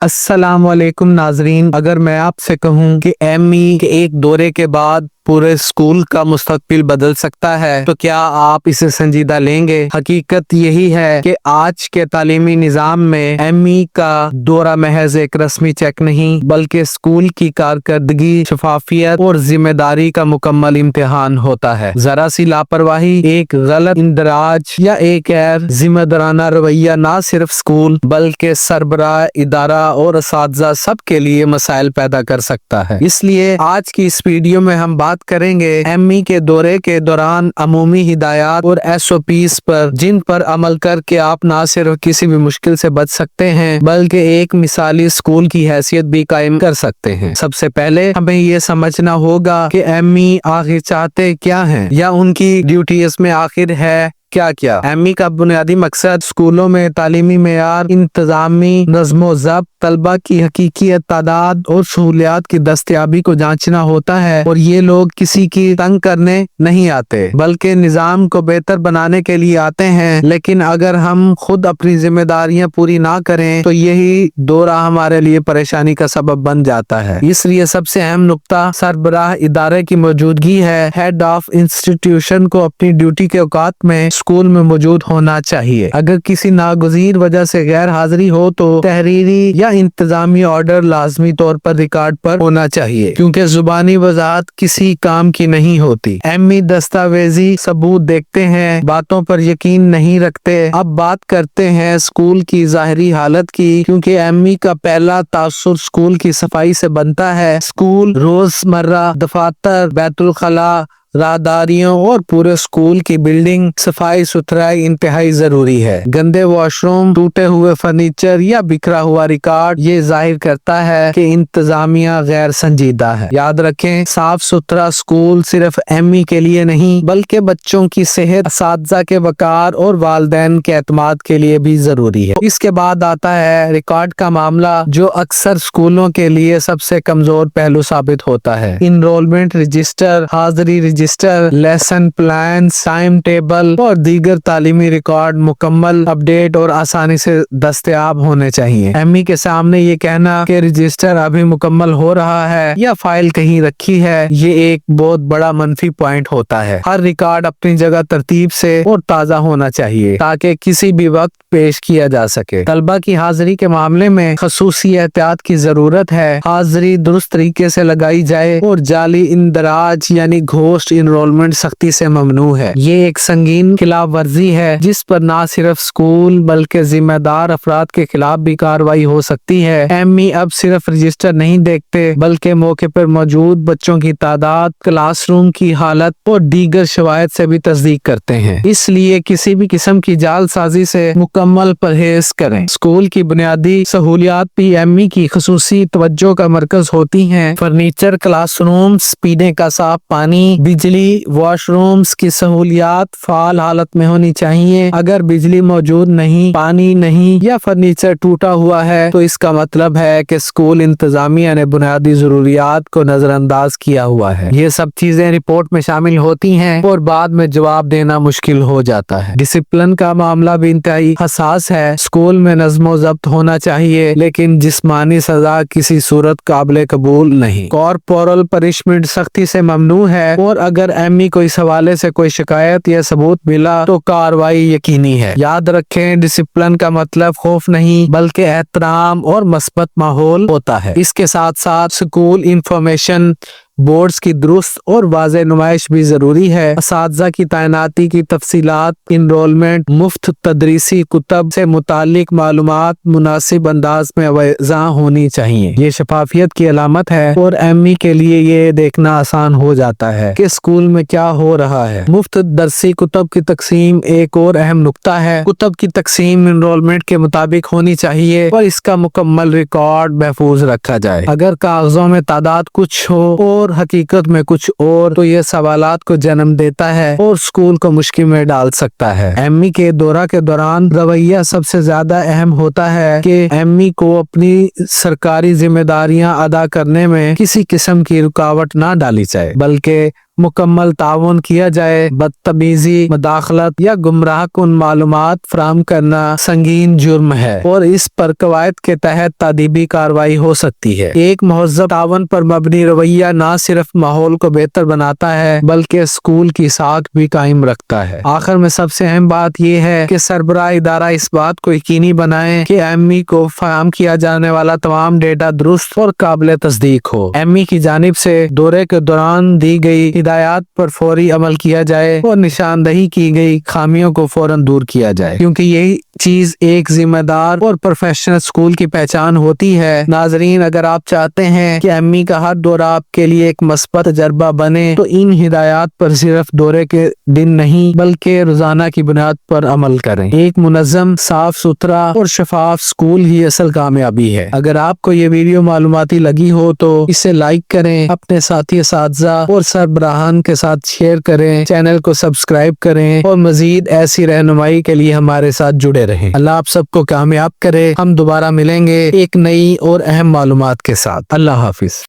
अस्सलाम वालेकुम नाजरीन। अगर मैं आपसे कहूं कि एमई के एक दौरे के बाद पूरे स्कूल का मुस्तकबिल बदल सकता है तो क्या आप इसे संजीदा लेंगे? हकीकत यही है कि आज के तालीमी निज़ाम में एमई का दौरा महज एक रस्मी चेक नहीं बल्कि स्कूल की कारकर्दगी, शफाफियत और जिम्मेदारी का मुकम्मल इम्तिहान होता है। जरा सी लापरवाही, एक गलत इंदराज या एक गैर जिम्मेदाराना रवैया ना सिर्फ स्कूल बल्कि सरबराह, इदारा और असातिज़ा सब के लिए मसाइल पैदा कर सकता है। इसलिए आज की इस वीडियो में हम बात करेंगे एमई के दौरे के दौरान अमूमी हिदायत और SOPs पर, जिन पर अमल करके आप ना सिर्फ किसी भी मुश्किल से बच सकते हैं बल्कि एक मिसाली स्कूल की हैसियत भी कायम कर सकते हैं। सबसे पहले हमें ये समझना होगा कि एमई आखिर चाहते क्या हैं या उनकी ड्यूटी इसमें आखिर है क्या। एमई का बुनियादी मकसद स्कूलों में तालीमी मेयार, इंतजामी नज़्मो ज़ब्त, तलबा की हकीकी तादाद और सहूलियात की दस्तयाबी को जांचना होता है। और ये लोग किसी की तंग करने नहीं आते बल्कि निज़ाम को बेहतर बनाने के लिए आते हैं। लेकिन अगर हम खुद अपनी जिम्मेदारियां पूरी ना करें तो यही दौरा हमारे लिए परेशानी का सबब बन जाता है। इसलिए सबसे अहम नुक्ता सरबराह इदारे की मौजूदगी है। हेड ऑफ इंस्टीट्यूशन को अपनी ड्यूटी के औकात में स्कूल में मौजूद होना चाहिए। अगर किसी नागुज़ीर वजह से गैर हाजिरी हो तो तहरीरी या इंतजामी ऑर्डर लाजमी तौर पर रिकॉर्ड पर होना चाहिए, क्योंकि जुबानी वजाहत किसी काम की नहीं होती। एमई दस्तावेजी सबूत देखते हैं, बातों पर यकीन नहीं रखते। अब बात करते हैं स्कूल की ज़ाहिरी हालत की, क्योंकि एमई का पहला तासुर स्कूल की सफाई से बनता है। स्कूल रोजमर्रा, दफातर, बैतुल खला, राहदारियों और पूरे स्कूल की बिल्डिंग सफाई सुथराई इंतहाई जरूरी है। गंदे वॉशरूम, टूटे हुए फर्नीचर या बिखरा हुआ रिकॉर्ड ये जाहिर करता है कि इंतजामिया गैर संजीदा है। याद रखें, साफ सुथरा स्कूल सिर्फ एमई के लिए नहीं बल्कि बच्चों की सेहत, असातिज़ा के वकार और वालिदैन के एतमाद के लिए भी जरूरी है। इसके बाद आता है रिकॉर्ड का मामला, जो अक्सर स्कूलों के लिए सबसे कमजोर पहलू साबित होता है। इनरोलमेंट रजिस्टर, हाजिरी register, lesson plan, time table और दीगर तालीमी रिकॉर्ड मुकम्मल, अपडेट और आसानी से दस्तयाब होने चाहिए। एमई के सामने ये कहना कि रजिस्टर अभी मुकम्मल हो रहा है या फाइल कहीं रखी है, ये एक बहुत बड़ा मनफी पॉइंट होता है। हर रिकॉर्ड अपनी जगह तरतीब से और ताज़ा होना चाहिए ताकि किसी भी वक्त पेश किया जा सके। तलबा की हाजिरी के मामले में खसूसी एहतियात की जरूरत है। हाजिरी दुरुस्त तरीके से लगाई जाए और जाली इंदराज यानी घोस्ट इनरोलमेंट सख्ती से ममनू है। ये एक संगीन खिलाफ वर्जी है जिस पर ना सिर्फ स्कूल बल्कि जिम्मेदार अफराद के खिलाफ भी कार्रवाई हो सकती है। एमई अब सिर्फ रजिस्टर नहीं देखते बल्कि मौके पर मौजूद बच्चों की तादाद, क्लासरूम की हालत और दीगर शवायद से भी तस्दीक करते हैं। इसलिए किसी भी किस्म की जालसाजी से मुकम्मल परहेज करें। स्कूल की बुनियादी सहूलियात भी एमई की खसूसी तवज्जो का मरकज होती हैं। फर्नीचर, क्लासरूम्स, पीने का साफ पानी, बिजली, वॉशरूम्स की सहूलियात फाल हालत में होनी चाहिए। अगर बिजली मौजूद नहीं, पानी नहीं या फर्नीचर टूटा हुआ है तो इसका मतलब है कि स्कूल इंतजामिया ने बुनियादी जरूरियात को नजरअंदाज किया हुआ है। ये सब चीजें रिपोर्ट में शामिल होती हैं और बाद में जवाब देना मुश्किल हो जाता है। डिसिप्लिन का मामला भी इंतहाई हसास है। स्कूल में नज़्मो ज़ब्त होना चाहिए लेकिन जिस्मानी सजा किसी सूरत काबिल कबूल नहीं। कॉर्पोरल पनिशमेंट सख्ती से ममनू है और अगर एमई को इस हवाले से कोई शिकायत या सबूत मिला तो कार्रवाई यकीनी है। याद रखें, डिसिप्लिन का मतलब खौफ नहीं बल्कि एहतराम और मस्बत माहौल होता है। इसके साथ साथ स्कूल इंफॉर्मेशन बोर्ड्स की दुरुस्त और वाज़ेह नुमाइश भी जरूरी है। असातिज़ा की तैनाती की तफसीलात, इनरोलमेंट, मुफ्त तदरीसी कुतब से मुतालिक मालूमात मुनासिब अंदाज में वाज़ेह होनी चाहिए। ये शफाफियत की अलामत है और एमई के लिए ये देखना आसान हो जाता है कि स्कूल में क्या हो रहा है। मुफ्त दरसी कुतब की तकसीम एक और अहम नुक्ता है। कुतब की तकसीम इनरोलमेंट के मुताबिक होनी चाहिए और इसका मुकम्मल रिकॉर्ड महफूज रखा जाए। अगर कागजों में तादाद कुछ हो और हकीकत में कुछ और तो ये सवालात को जन्म देता है और स्कूल को मुश्किल में डाल सकता है। एमई के दौरा के दौरान रवैया सबसे ज्यादा अहम होता है कि एमई को अपनी सरकारी जिम्मेदारियां अदा करने में किसी किस्म की रुकावट ना डाली जाए बल्कि मुकम्मल ताउन किया जाए, बदतमीजी, मदाखलत या गुमराह कुन मालूमात फराहम करना संगीन जुर्म है और इस पर कवायद के तहत तादीबी कार्रवाई हो सकती है। एक महज़्ज़ब ताउन पर मबनी रवैया न सिर्फ माहौल को बेहतर बनाता है बल्कि स्कूल की साख भी कायम रखता है। आखिर में सबसे अहम बात यह है कि सरबराह इदारा इस बात को यकीनी बनाए कि एमई को फराहम किया जाने वाला तमाम डेटा दुरुस्त और काबिल तस्दीक हो। एमई की जानिब से दौरे के दौरान दी गई हिदायत पर फौरी अमल किया जाए और निशानदही की गई खामियों को फौरन दूर किया जाए, क्योंकि यही चीज एक जिम्मेदार और प्रोफेशनल स्कूल की पहचान होती है। नाजरीन, अगर आप चाहते हैं कि एमई का हर दौरा आपके लिए एक मस्बत तजर्बा बने तो इन हिदायत पर सिर्फ दौरे के दिन नहीं बल्कि रोजाना की बुनियाद पर अमल करें। एक मुनज़्ज़म, साफ सुथरा और शफाफ स्कूल ही असल कामयाबी है। अगर आपको ये वीडियो मालूमाती लगी हो तो इसे लाइक करें, अपने साथी असातिज़ा और सरबराहान के साथ शेयर करें, चैनल को सब्सक्राइब करें और मजीद ऐसी रहनुमाई के लिए हमारे साथ जुड़े रहें। अल्लाह आप सबको कामयाब करे। हम दोबारा मिलेंगे एक नई और अहम मालूमात के साथ। अल्लाह हाफिज।